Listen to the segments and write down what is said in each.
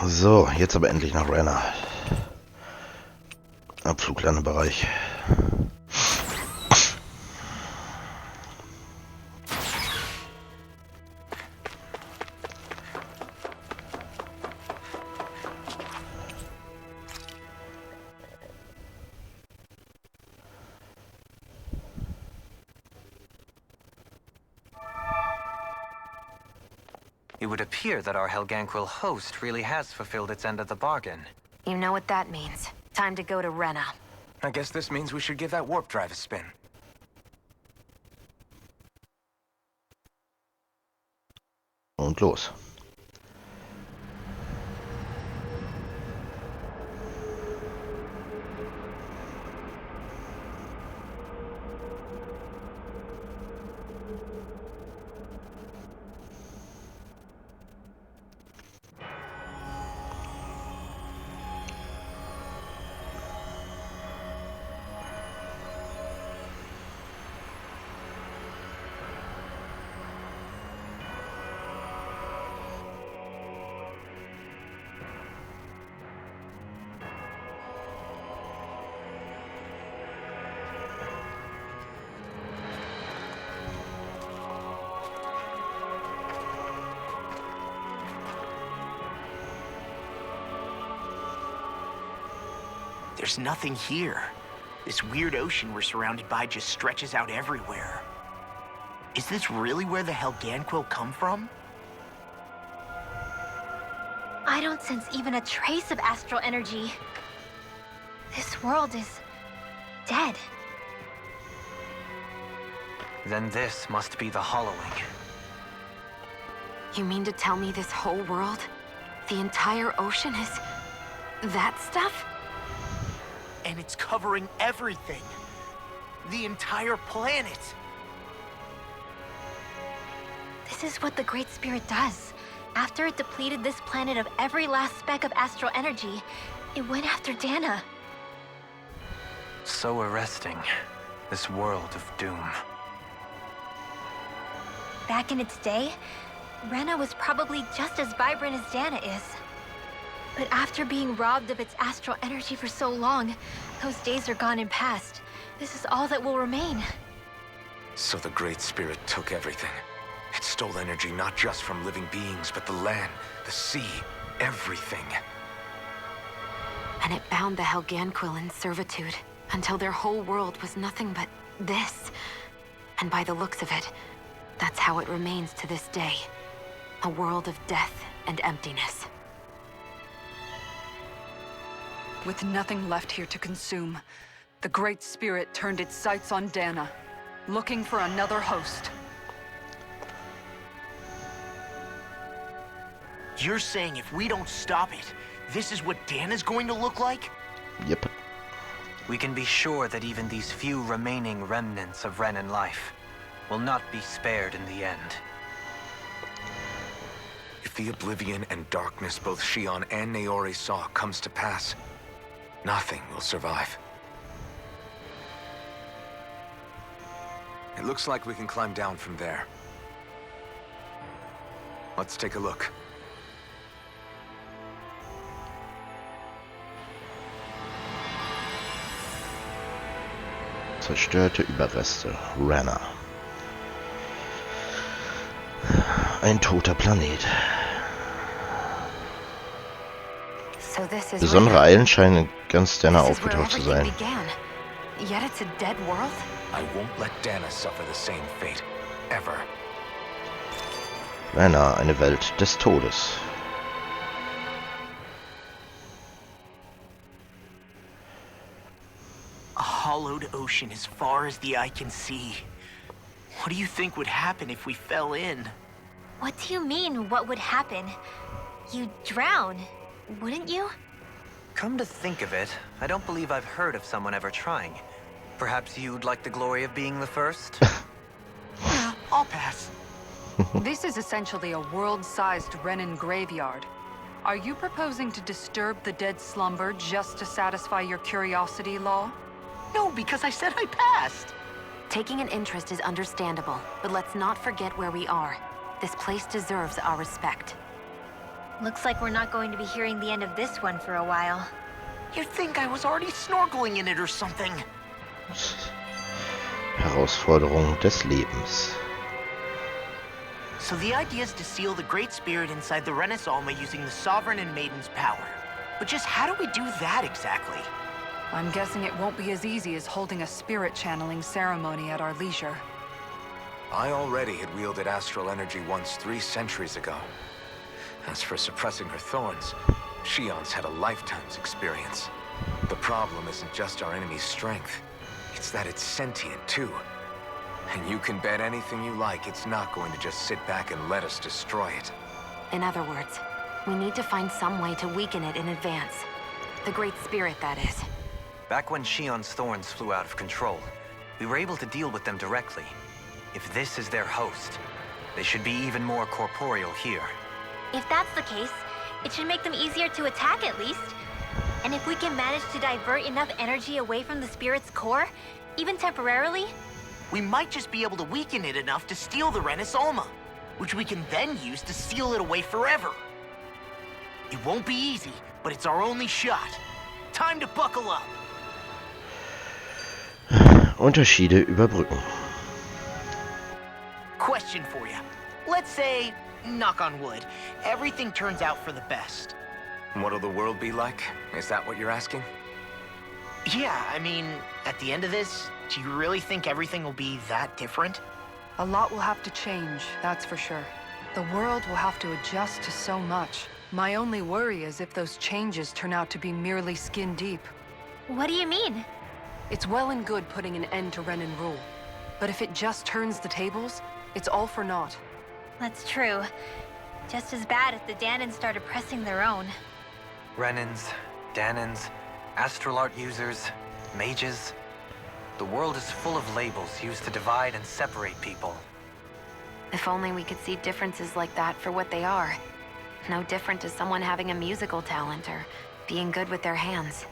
So, jetzt aber endlich nach Rena. Abfluglandebereich. It would appear that our Helganquil host really has fulfilled its end of the bargain. You know what that means. Time to go to Rena. I guess this means we should give that warp drive a spin. Und los. There's nothing here. This weird ocean we're surrounded by just stretches out everywhere. Is this really where the Helganquil come from? I don't sense even a trace of astral energy. This world is dead. Then this must be the hollowing. You mean to tell me this whole world, the entire ocean is that stuff? And it's covering everything. The entire planet. This is what the Great Spirit does. After it depleted this planet of every last speck of astral energy, it went after Dana. So arresting. This world of doom. Back in its day, Rena was probably just as vibrant as Dana is. But after being robbed of its astral energy for so long, those days are gone and past. This is all that will remain. So the Great Spirit took everything. It stole energy not just from living beings, but the land, the sea, everything. And it bound the Helganquil in servitude, until their whole world was nothing but this. And by the looks of it, that's how it remains to this day. A world of death and emptiness. With nothing left here to consume, the Great Spirit turned its sights on Dana, looking for another host. You're saying if we don't stop it, this is what Dana's going to look like? Yep. We can be sure that even these few remaining remnants of Renan life will not be spared in the end. If the oblivion and darkness both Shion and Naori saw comes to pass, nothing will survive. It looks like we can climb down from there. Let's take a look. Zerstörte Überreste. Rena. Ein toter Planet. So this is Besondere Eilen scheinen ganz Dana This is where aufgetaucht zu everything sein. began. Yet it's a dead world? I won't let Dana suffer the same fate, ever. Rena, eine Welt des Todes. A hollowed ocean as far as the eye can see. What do you think would happen if we fell in? What do you mean, what would happen? You'd drown, wouldn't you? Come to think of it, I don't believe I've heard of someone ever trying. Perhaps you'd like the glory of being the first? I'll pass. This is essentially a world-sized Renan graveyard. Are you proposing to disturb the dead slumber just to satisfy your curiosity, Law? No, because I said I passed. Taking an interest is understandable, but let's not forget where we are. This place deserves our respect. Looks like we're not going to be hearing the end of this one for a while. You'd think I was already snorkeling in it or something. Herausforderung des Lebens. So the idea is to seal the Great Spirit inside the Rena's Alma using the Sovereign and Maiden's power. But just how do we do that exactly? I'm guessing it won't be as easy as holding a spirit channeling ceremony at our leisure. I already had wielded astral energy once 3 centuries ago. As for suppressing her thorns, Shion's had a lifetime's experience. The problem isn't just our enemy's strength. It's that it's sentient, too. And you can bet anything you like it's not going to just sit back and let us destroy it. In other words, we need to find some way to weaken it in advance. The Great Spirit, that is. Back when Shion's thorns flew out of control, we were able to deal with them directly. If this is their host, they should be even more corporeal here. If that's the case, it should make them easier to attack at least. And if we can manage to divert enough energy away from the spirit's core, even temporarily, We might just be able to weaken it enough to steal the Rena's Alma, which we can then use to seal it away forever. It won't be easy, but it's our only shot. Time to buckle up. Unterschiede überbrücken. Question for you. Let's say, knock on wood, everything turns out for the best. What'll the world be like? Is that what you're asking? Yeah, I mean, at the end of this, do you really think everything will be that different? A lot will have to change, that's for sure. The world will have to adjust to so much. My only worry is if those changes turn out to be merely skin deep. what do you mean? It's well and good putting an end to Renan rule. But if it just turns the tables, it's all for naught. That's true. Just as bad if the Danans started pressing their own. Renans, Danans, astral art users, mages. The world is full of labels used to divide and separate people. If only we could see differences like that for what they are. No different to someone having a musical talent or being good with their hands.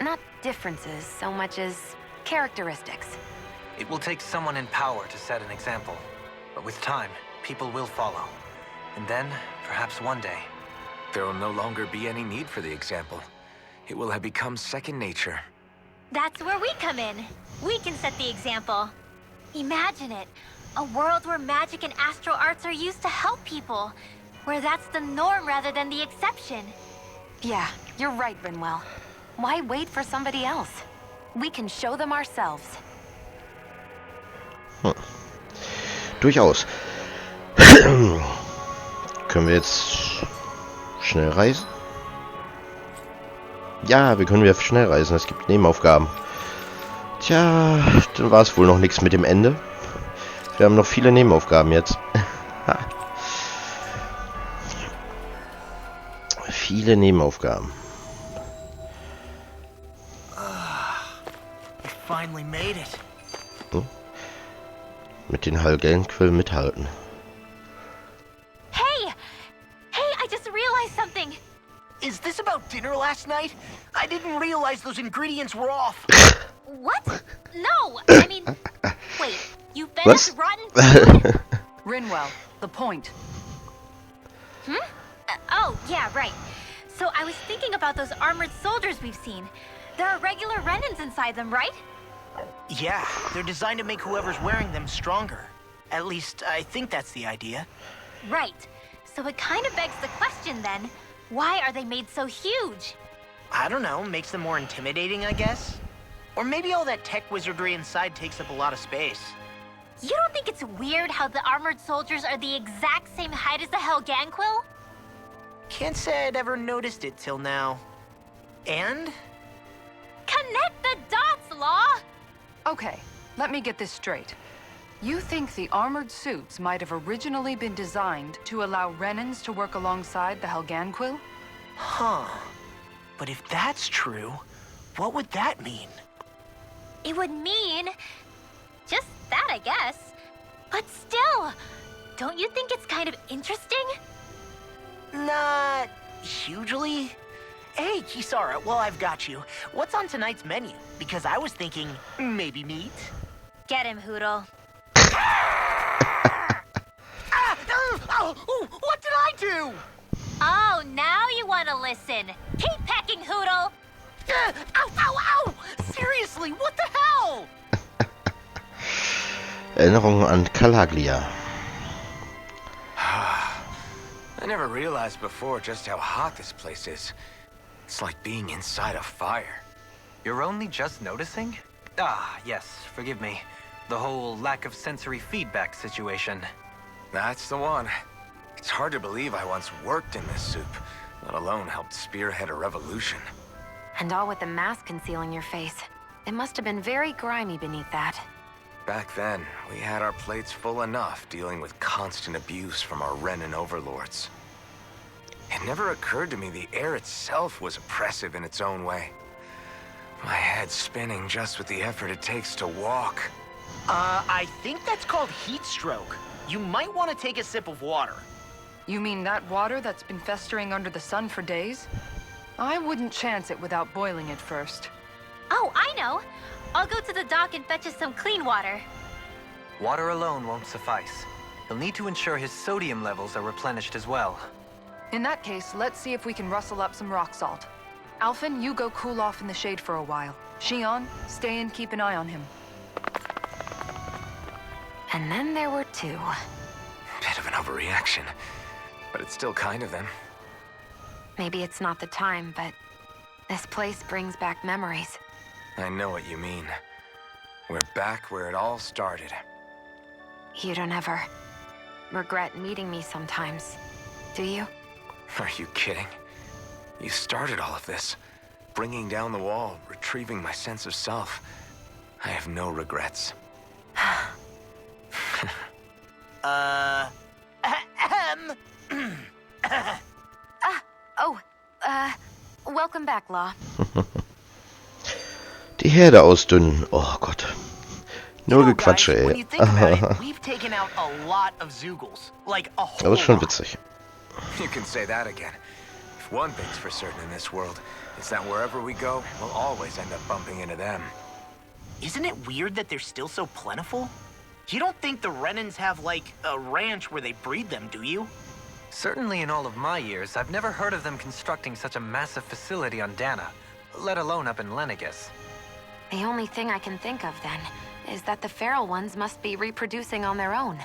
Not differences so much as characteristics. It will take someone in power to set an example. But with time, people will follow. And then, perhaps one day, There will no longer be any need for the example. It will have become second nature. That's where we come in. We can set the example. Imagine it. A world where magic and astral arts are used to help people. Where that's the norm rather than the exception. Yeah, you're right, Rinwell. Why wait for somebody else? We can show them ourselves. Durchaus. Können wir jetzt schnell reisen? Ja, wir können wieder schnell reisen. Es gibt Nebenaufgaben. Tja, dann war es wohl noch nichts mit dem Ende. Wir haben noch viele Nebenaufgaben jetzt. Viele Nebenaufgaben. We finally made it. Mit den Hellgelnquillen mithalten. Hey! Hey, I just realized something! Is this about dinner last night? I didn't realize those ingredients were off. What? No! I mean, wait, you fed us Was? rotten food? Rinwell, the point. Oh, yeah, right. So I was thinking about those armored soldiers we've seen. There are regular Renans inside them, right? Yeah, they're designed to make whoever's wearing them stronger. At least, I think that's the idea. Right. So it kind of begs the question then, why are they made so huge? I don't know, makes them more intimidating, I guess? Or maybe all that tech wizardry inside takes up a lot of space. You don't think it's weird how the armored soldiers are the exact same height as the Helganquil? Can't say I'd ever noticed it till now. And? Connect the dots, Law! Okay, let me get this straight. You think the armored suits might have originally been designed to allow Renans to work alongside the Helganquil? Huh. But if that's true, what would that mean? It would mean... just that, I guess. But still, don't you think it's kind of interesting? Not hugely. Hey, Kisara, well, I've got you. What's on tonight's menu? Because I was thinking maybe meat. Get him, Hoodle. Ah! What did I do? Oh, now you want to listen. Keep pecking, Hoodle. Ow, ow, ow! Seriously, what the hell? Erinnerungen an Calaglia. I never realized before just how hot this place is. It's like being inside a fire. You're only just noticing? Ah, yes, forgive me. The whole lack of sensory feedback situation. That's the one. It's hard to believe I once worked in this soup, let alone helped spearhead a revolution. And all with the mask concealing your face. It must have been very grimy beneath that. Back then, we had our plates full enough dealing with constant abuse from our Renan overlords. It never occurred to me the air itself was oppressive in its own way. My head's spinning just with the effort it takes to walk. I think that's called heat stroke. You might want to take a sip of water. You mean that water that's been festering under the sun for days? I wouldn't chance it without boiling it first. Oh, I know. I'll go to the dock and fetch us some clean water. Water alone won't suffice. You'll need to ensure his sodium levels are replenished as well. In that case, let's see if we can rustle up some rock salt. Alphen, you go cool off in the shade for a while. Shion, stay and keep an eye on him. And then there were two. Bit of an overreaction, but it's still kind of them. Maybe it's not the time, but this place brings back memories. I know what you mean. We're back where it all started. You don't ever regret meeting me sometimes, do you? Are you kidding? You started all of this. Bringing down the wall, retrieving my sense of self. I have no regrets. Welcome back, Law. Die Herde ausdünnen. Oh Gott. Nur Gequatsche, When ey. you think about it, we've taken out a lot of Zeugles. Like a whole Das ist schon lot. witzig. You can say that again. If one thing's for certain in this world, it's that wherever we go, we'll always end up bumping into them. Isn't it weird that they're still so plentiful? You don't think the Renans have, like, a ranch where they breed them, do you? Certainly in all of my years, I've never heard of them constructing such a massive facility on Dana, let alone up in Lenegus. The only thing I can think of, then, is that the feral ones must be reproducing on their own.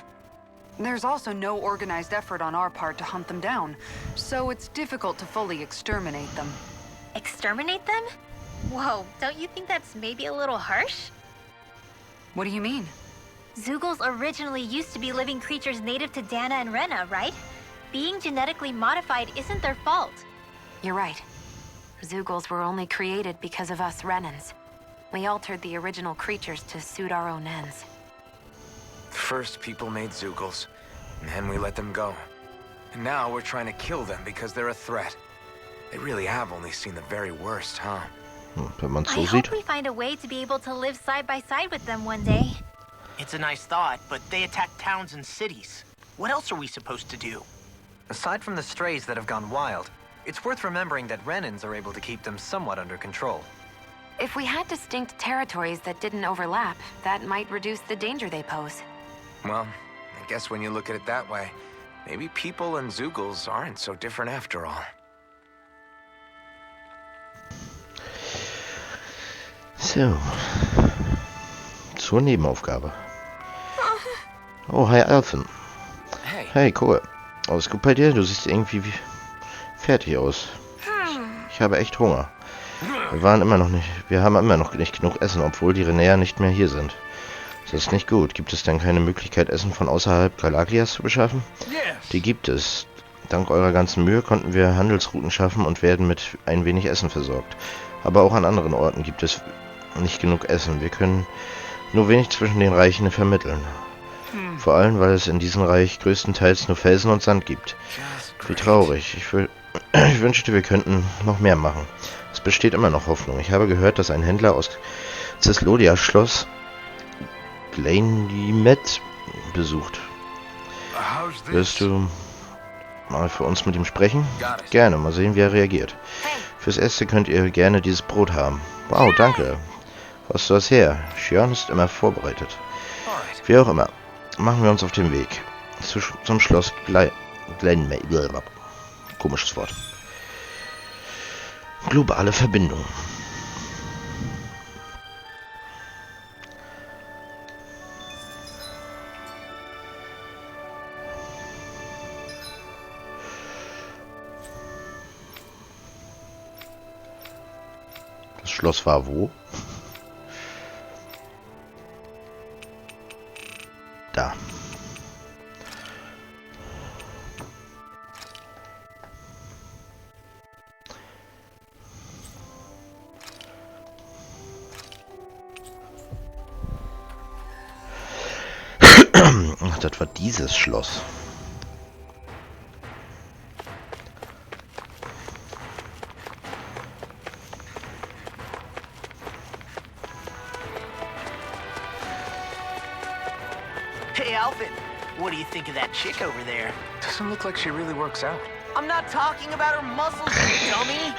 There's also no organized effort on our part to hunt them down, so it's difficult to fully exterminate them. Exterminate them? Whoa, don't you think that's maybe a little harsh? What do you mean? Zeugles originally used to be living creatures native to Dana and Rena, right? Being genetically modified isn't their fault. You're right. Zeugles were only created because of us Renans. We altered the original creatures to suit our own ends. First, people made Zeugles, and then we let them go. And now we're trying to kill them because they're a threat. They really have only seen the very worst, huh? Wenn man so I sieht. hope we find a way to be able to live side by side with them one day. It's a nice thought, but they attack towns and cities. What else are we supposed to do? Aside from the strays that have gone wild, it's worth remembering that Renans are able to keep them somewhat under control. If we had distinct territories that didn't overlap, that might reduce the danger they pose. Well, I guess when you look at it that way, maybe people and Zeugles aren't so different after all. So. Zur Nebenaufgabe. Oh, hi Alphen. Hey, Hey, cool. Alles gut bei dir? Du siehst irgendwie fertig aus. Ich habe echt Hunger. Wir haben immer noch nicht genug Essen, obwohl die Renäer nicht mehr hier sind. Das ist nicht gut. Gibt es denn keine Möglichkeit, Essen von außerhalb Galaglias zu beschaffen? Die gibt es. Dank eurer ganzen Mühe konnten wir Handelsrouten schaffen und werden mit ein wenig Essen versorgt. Aber auch an anderen Orten gibt es nicht genug Essen. Wir können nur wenig zwischen den Reichen vermitteln. Vor allem, weil es in diesem Reich größtenteils nur Felsen und Sand gibt. Wie traurig. Ich wünschte, wir könnten noch mehr machen. Es besteht immer noch Hoffnung. Ich habe gehört, dass ein Händler aus Cislodias Schloss Glainemet besucht. Wirst du mal für uns mit ihm sprechen? Gerne, mal sehen, wie er reagiert. Fürs Erste könnt ihr gerne dieses Brot haben. Wow, danke. Wo hast du das her? Shion ist immer vorbereitet. Wie auch immer, machen wir uns auf den Weg zum Schloss Komisches Wort. Globale Verbindung. Das Schloss war wo? Da. Ach, das war dieses Schloss. Hey, Alvin, what do you think of that chick over there? Doesn't look like she really works out. I'm not talking about her muscles, you dummy.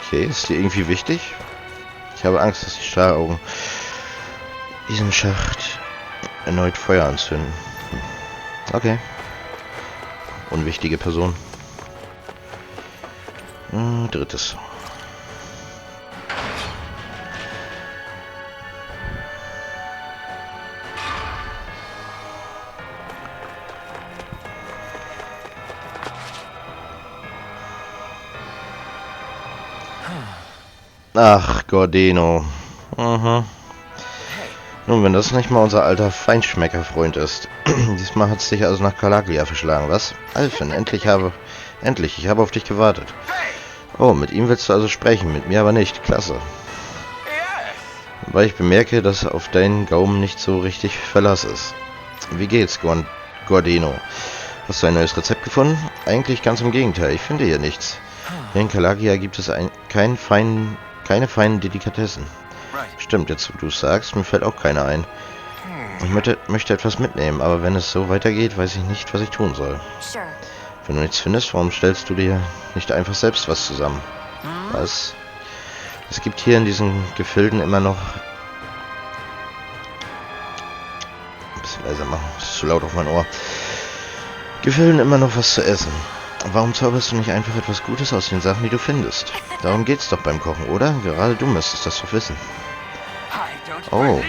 Okay, ist dir irgendwie wichtig? Ich habe Angst, dass die Staraugen diesen Schacht erneut Feuer anzünden. Okay. Unwichtige Person. Drittes. Ach, Gordeno. Mhm. Nun, wenn das nicht mal unser alter Feinschmeckerfreund ist. Diesmal hat es dich also nach Calaglia verschlagen, was? Alvin, ich habe auf dich gewartet. Oh, mit ihm willst du also sprechen, mit mir aber nicht. Klasse. Weil ich bemerke, dass auf deinen Gaumen nicht so richtig Verlass ist. Wie geht's, Gordeno? Hast du ein neues Rezept gefunden? Eigentlich ganz im Gegenteil, ich finde hier nichts. Hier in Calaglia gibt es keine feinen Delikatessen. Stimmt, jetzt wo du es sagst, mir fällt auch keiner ein. Ich möchte etwas mitnehmen, aber wenn es so weitergeht, weiß ich nicht, was ich tun soll. Wenn du nichts findest, warum stellst du dir nicht einfach selbst was zusammen? Was? Es gibt hier in diesen Gefilden immer noch... Ein bisschen leiser machen, das ist zu laut auf mein Ohr. Gefilden immer noch was zu essen. Warum zauberst du nicht einfach etwas Gutes aus den Sachen, die du findest? Darum geht's doch beim Kochen, oder? Gerade du müsstest das doch wissen. Oh.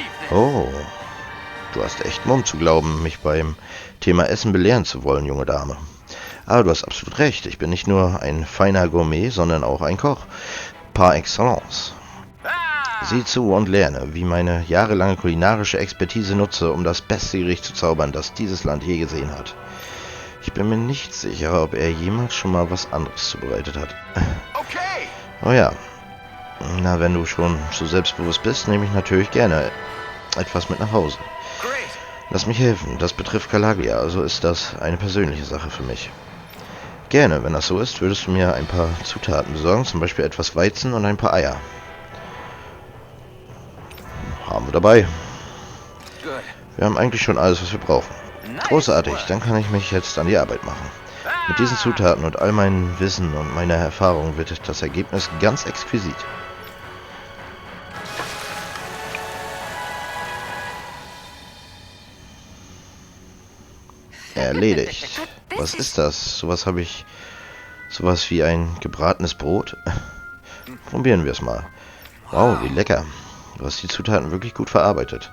Du hast echt Mumm zu glauben, mich beim Thema Essen belehren zu wollen, junge Dame. Aber du hast absolut recht. Ich bin nicht nur ein feiner Gourmet, sondern auch ein Koch. Par excellence. Sieh zu und lerne, wie meine jahrelange kulinarische Expertise nutze, um das beste Gericht zu zaubern, das dieses Land je gesehen hat. Ich bin mir nicht sicher, ob er jemals schon mal was anderes zubereitet hat. Okay. Oh ja. Na, wenn du schon so selbstbewusst bist, nehme ich natürlich gerne etwas mit nach Hause. Lass mich helfen. Das betrifft Calaglia, also ist das eine persönliche Sache für mich. Gerne, wenn das so ist, würdest du mir ein paar Zutaten besorgen, zum Beispiel etwas Weizen und ein paar Eier. Haben wir dabei. Wir haben eigentlich schon alles, was wir brauchen. Großartig, dann kann ich mich jetzt an die Arbeit machen. Mit diesen Zutaten und all meinem Wissen und meiner Erfahrung wird das Ergebnis ganz exquisit. Erledigt. Was ist das? Sowas wie ein gebratenes Brot? Probieren wir es mal. Wow, wie lecker. Du hast die Zutaten wirklich gut verarbeitet.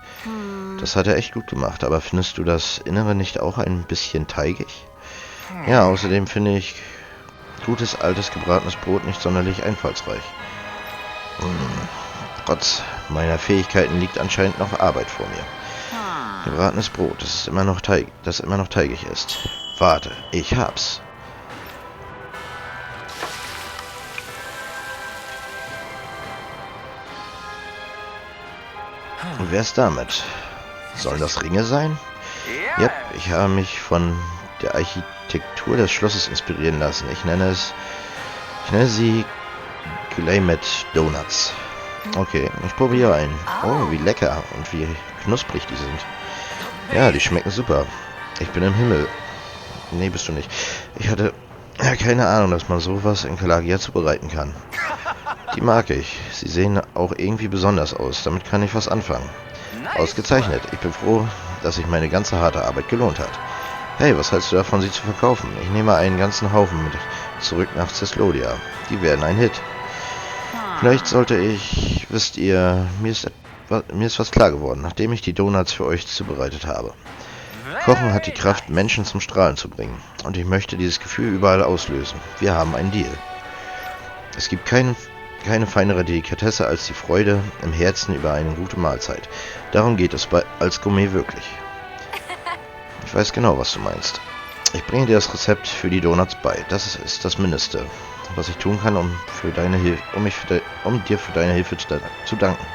Das hat er echt gut gemacht, aber findest du das Innere nicht auch ein bisschen teigig? Ja, außerdem finde ich gutes, altes, gebratenes Brot nicht sonderlich einfallsreich. Trotz meiner Fähigkeiten liegt anscheinend noch Arbeit vor mir. Gebratenes Brot, das immer noch teigig ist. Warte, ich hab's. Und wer ist damit? Sollen das Ringe sein? Yep, ich habe mich von der Architektur des Schlosses inspirieren lassen. Ich nenne sie Dönuts. Okay, ich probiere einen. Oh, wie lecker und wie knusprig die sind. Ja, die schmecken super. Ich bin im Himmel. Nee, bist du nicht. Ich hatte keine Ahnung, dass man sowas in Calaglia zubereiten kann. Die mag ich. Sie sehen auch irgendwie besonders aus. Damit kann ich was anfangen. Ausgezeichnet. Ich bin froh, dass sich meine ganze harte Arbeit gelohnt hat. Hey, was hältst du davon, sie zu verkaufen? Ich nehme einen ganzen Haufen mit zurück nach Ceslodia. Die werden ein Hit. Vielleicht sollte ich... Wisst ihr, mir ist was klar geworden, nachdem ich die Donuts für euch zubereitet habe. Kochen hat die Kraft, Menschen zum Strahlen zu bringen. Und ich möchte dieses Gefühl überall auslösen. Wir haben einen Deal. Es gibt keine feinere Delikatesse als die Freude im Herzen über eine gute Mahlzeit. Darum geht es als Gourmet wirklich. Ich weiß genau, was du meinst. Ich bringe dir das Rezept für die Donuts bei. Das ist das Mindeste, was ich tun kann, um dir für deine Hilfe zu danken.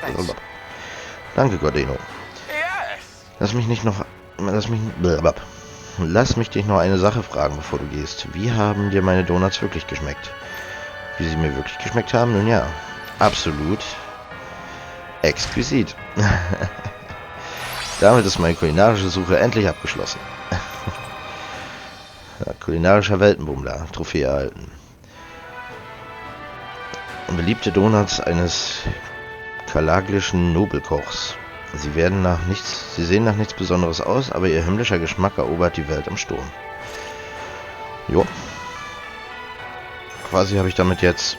Danke, Gordeno. Lass mich dich noch eine Sache fragen, bevor du gehst. Wie haben dir meine Donuts wirklich geschmeckt? Wie sie mir wirklich geschmeckt haben? Nun ja, absolut exquisit. Damit ist meine kulinarische Suche endlich abgeschlossen. Ja, kulinarischer Weltenbummler, Trophäe erhalten. Beliebte Donuts eines kalaglischen Nobelkochs. Sie sehen nach nichts Besonderes aus, aber ihr himmlischer Geschmack erobert die Welt im Sturm. Jo. Quasi habe ich damit jetzt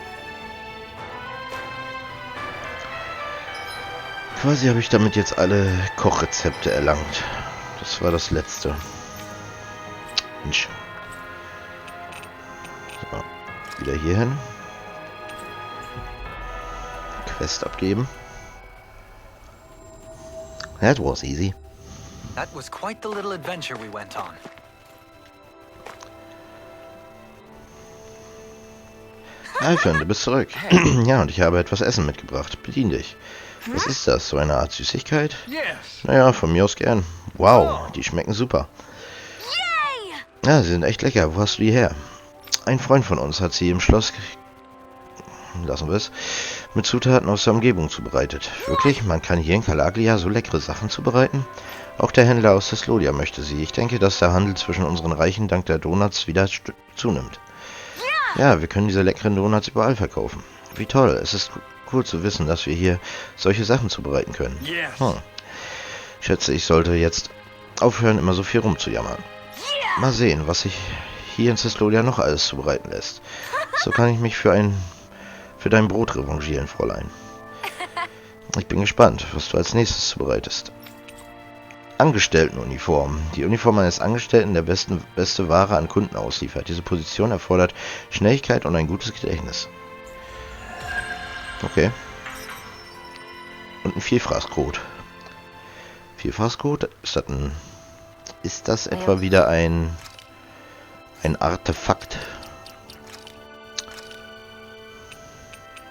alle Kochrezepte erlangt. Das war das letzte. Mensch. So, wieder hier hin. Quest abgeben. That was easy. That was quite the little adventure we went on. Alfred, du bist zurück. Ja, und ich habe etwas Essen mitgebracht. Bedien dich. Was ist das? So eine Art Süßigkeit? Naja, von mir aus gern. Wow, die schmecken super. Ja, sie sind echt lecker. Wo hast du die her? Ein Freund von uns hat sie im Schloss... Lassen wir es. Mit Zutaten aus der Umgebung zubereitet. Wirklich? Man kann hier in Calaglia so leckere Sachen zubereiten? Auch der Händler aus Ceslodia möchte sie. Ich denke, dass der Handel zwischen unseren Reichen dank der Donuts wieder zunimmt. Ja, wir können diese leckeren Donuts überall verkaufen. Wie toll. Es ist cool zu wissen, dass wir hier solche Sachen zubereiten können. Ich schätze, ich sollte jetzt aufhören, immer so viel rumzujammern. Mal sehen, was sich hier in Ceslodia noch alles zubereiten lässt. So kann ich mich für dein Brot revanchieren, Fräulein. Ich bin gespannt, was du als nächstes zubereitest. Angestelltenuniform. Die Uniform eines Angestellten, der beste Ware an Kunden ausliefert. Diese Position erfordert Schnelligkeit und ein gutes Gedächtnis. Okay. Und ein Vielfraßcode. Vielfraßcode? Ist das etwa wieder ein Artefakt?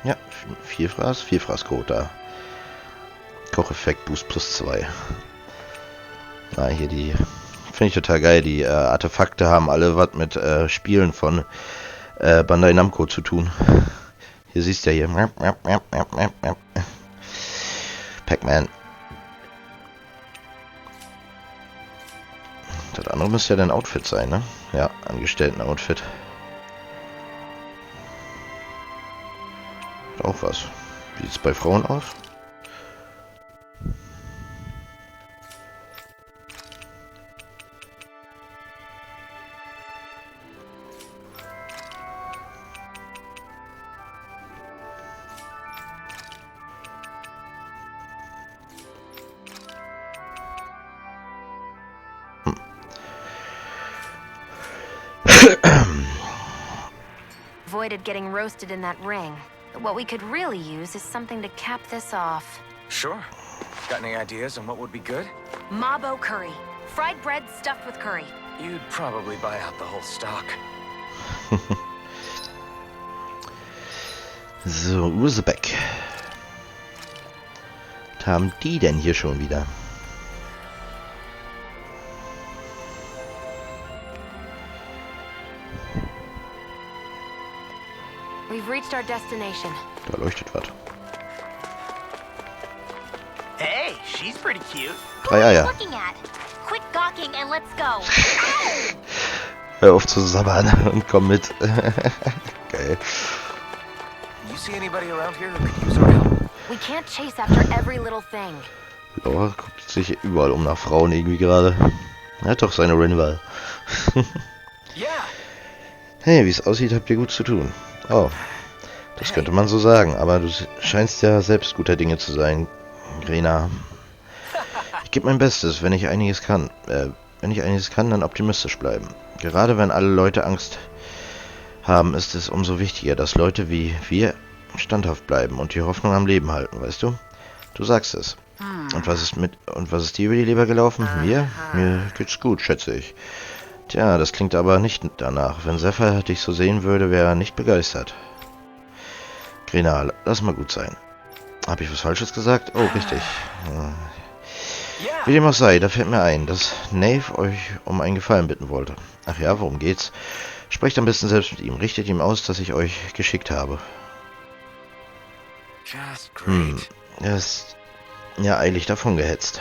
Ja, Vielfraßcode da. Kocheffekt Boost +2. Ah, hier die... Finde ich total geil. Die Artefakte haben alle was mit Spielen von Bandai Namco zu tun. Hier siehst du ja hier. Pac-Man. Das andere müsste ja dein Outfit sein, ne? Ja, Angestellten-Outfit. Auch was. Wie sieht es bei Frauen aus? Avoided getting roasted in that ring. But what we could really use is something to cap this off. Sure. Got any ideas on what would be good? Mabo curry. Fried bread stuffed with curry. You'd probably buy out the whole stock. So, Usbek. Was haben die denn hier schon wieder? We've reached our destination. Da leuchtet was. Hey, she's pretty cute. 3 Eier. Looking at. Quit gawking and let's go. Hör auf zu sabbern und komm mit. Geil. You see anybody around here who could use our help? We can't chase after every little thing. Laura guckt sich überall um nach Frauen irgendwie gerade. Er hat doch seine Renval. Yeah. Hey, wie es aussieht, habt ihr gut zu tun. Oh, das könnte man so sagen, aber du scheinst ja selbst guter Dinge zu sein, Rena. Ich gebe mein Bestes, wenn ich einiges kann. Wenn ich einiges kann, dann optimistisch bleiben. Gerade wenn alle Leute Angst haben, ist es umso wichtiger, dass Leute wie wir standhaft bleiben und die Hoffnung am Leben halten, weißt du? Du sagst es. Und was ist dir über die Leber gelaufen? Mir? Mir geht's gut, schätze ich. Tja, das klingt aber nicht danach. Wenn Zephyr dich so sehen würde, wäre er nicht begeistert. Rena, lass mal gut sein. Hab ich was Falsches gesagt? Oh, richtig. Wie dem auch sei, da fällt mir ein, dass Nave euch um einen Gefallen bitten wollte. Ach ja, worum geht's? Sprecht am besten selbst mit ihm. Richtet ihm aus, dass ich euch geschickt habe. Just great. Er ist ja eilig davon gehetzt.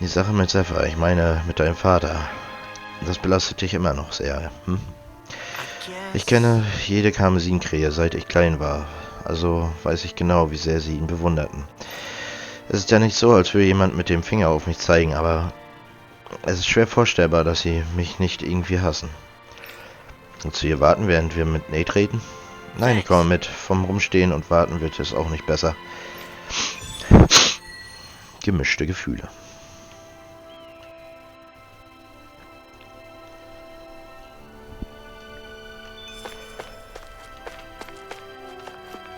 Die Sache mit Zephyr, ich meine mit deinem Vater, das belastet dich immer noch sehr. Ich kenne jede Karmesinkrähe, seit ich klein war. Also weiß ich genau, wie sehr sie ihn bewunderten. Es ist ja nicht so, als würde jemand mit dem Finger auf mich zeigen, aber es ist schwer vorstellbar, dass sie mich nicht irgendwie hassen. Willst du hier warten, während wir mit Nate reden? Nein, ich komme mit. Vom Rumstehen und Warten wird es auch nicht besser. Gemischte Gefühle.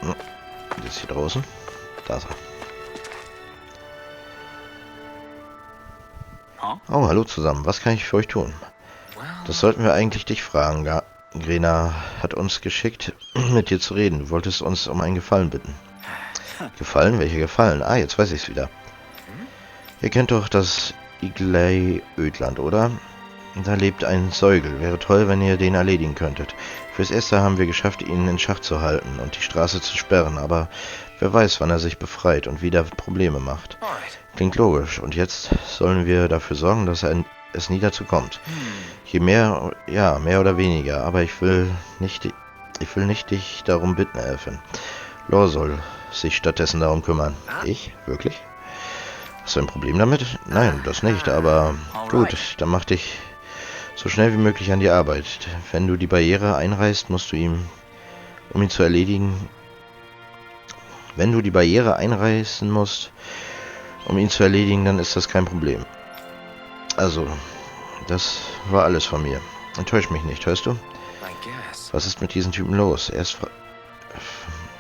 Der ist hier draußen. Da ist er. Oh, hallo zusammen. Was kann ich für euch tun? Das sollten wir eigentlich dich fragen. Rena hat uns geschickt, mit dir zu reden. Du wolltest uns um einen Gefallen bitten. Gefallen? Welcher Gefallen? Ah, jetzt weiß ich's wieder. Ihr kennt doch das Iglay-Ödland, oder? Da lebt ein Säugel. Wäre toll, wenn ihr den erledigen könntet. Fürs Erste haben wir geschafft, ihn in Schach zu halten und die Straße zu sperren, aber wer weiß, wann er sich befreit und wieder Probleme macht. Klingt logisch. Und jetzt sollen wir dafür sorgen, dass es nie dazu kommt. Je mehr, ja, mehr oder weniger, aber ich will nicht dich darum bitten, Elfin. Lore soll sich stattdessen darum kümmern. Ich? Wirklich? Hast du ein Problem damit? Nein, das nicht, aber gut, dann mach dich so schnell wie möglich an die Arbeit. Wenn du die Barriere einreißt, musst du um ihn zu erledigen... Wenn du die Barriere einreißen musst, um ihn zu erledigen, dann ist das kein Problem. Also, das war alles von mir. Enttäusch mich nicht, hörst du? Was ist mit diesen Typen los? Erst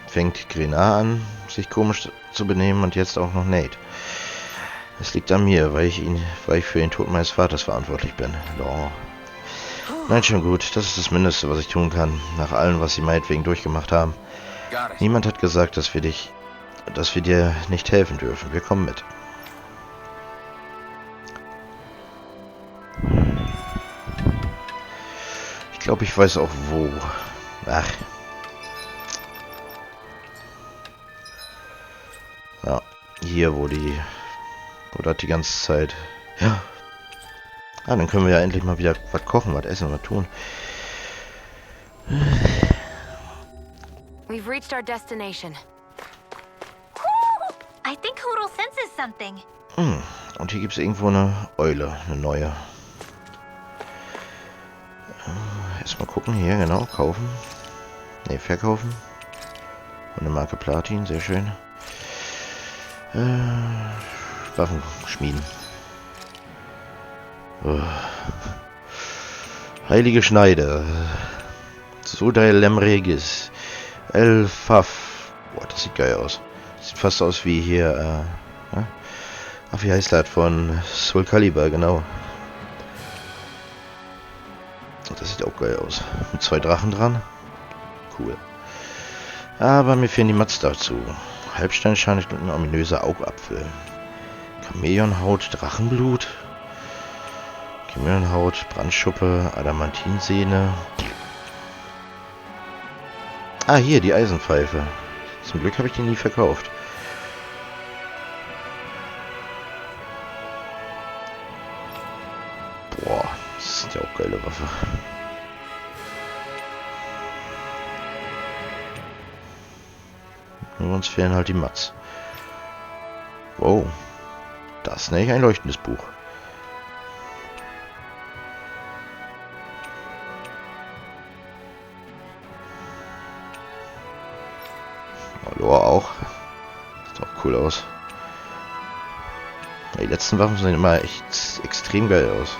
fängt Rena an, sich komisch zu benehmen und jetzt auch noch Nate. Es liegt an mir, weil ich für den Tod meines Vaters verantwortlich bin. Oh. Nein, schon gut. Das ist das Mindeste, was ich tun kann. Nach allem, was sie meinetwegen durchgemacht haben. Niemand hat gesagt, dass wir dir nicht helfen dürfen. Wir kommen mit. Ich glaube, ich weiß auch wo. Ach. Ja, hier, wo das die ganze Zeit... Ja. Ah, dann können wir ja endlich mal wieder was kochen, was essen, was tun. We've reached our destination. I think Hoodle senses something. Und hier gibt es irgendwo eine Eule, eine neue. Erstmal gucken, hier, genau, kaufen. Ne, verkaufen. Und eine Marke Platin, sehr schön. Waffen schmieden. Heilige Schneide. Sudai Lemregis. El Faf. Boah, das sieht geil aus. Sieht fast aus wie hier, ach, wie heißt das? Von Soul Calibur, genau. Das sieht auch geil aus. Mit 2 Drachen dran. Cool. Aber mir fehlen die Mats dazu. Halbsteinschein und ein ominöser Augapfel. Chamäleonhaut, Drachenblut. Chamäleonhaut, Brandschuppe, Adamantinsehne. Ah, hier, die Eisenpfeife. Zum Glück habe ich die nie verkauft. Boah, das sind ja auch geile Waffe. Nur uns fehlen halt die Mats. Wow. Das ist nämlich ein leuchtendes Buch. Hallo auch. Sieht auch cool aus. Die letzten Waffen sehen immer echt extrem geil aus.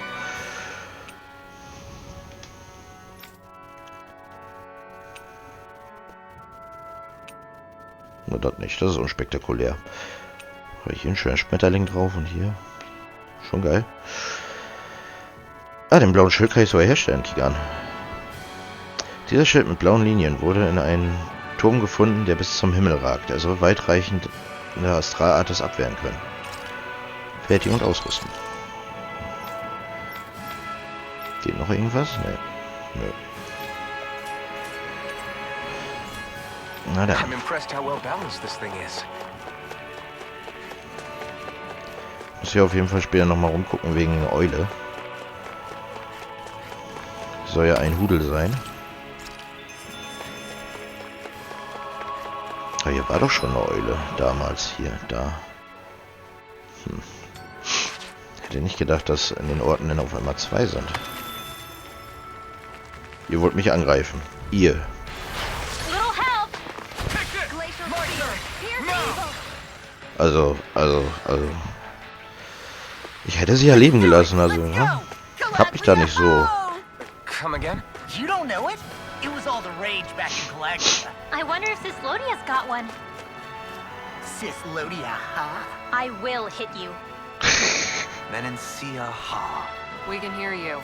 Nur das nicht, das ist unspektakulär. Hier ein schöner Schmetterling drauf und hier. Schon geil. Ah, den blauen Schild kann ich sogar herstellen, kick an. Dieser Schild mit blauen Linien wurde in einem Turm gefunden, der bis zum Himmel ragt. Er soll weitreichend in der Astralart abwehren können. Fertigen und ausrüsten. Geht noch irgendwas? Nee. Nö. Na dann. I'm impressed how well balanced this thing is. Muss hier auf jeden Fall später nochmal rumgucken wegen der Eule. Soll ja ein Hudel sein. Ah, hier war doch schon eine Eule. Damals hier, da. Hätte nicht gedacht, dass in den Orten dann auf einmal 2 sind. Ihr wollt mich angreifen. Ihr. Also. Ich hätte sie ja leben gelassen, also, ne? Hab mich da nicht so. Come again? You don't know it? It was all the rage back in Galactica. I wonder if Cislodia's got one. Cislodia, huh? I will hit you. Menencia Ha. We can hear you.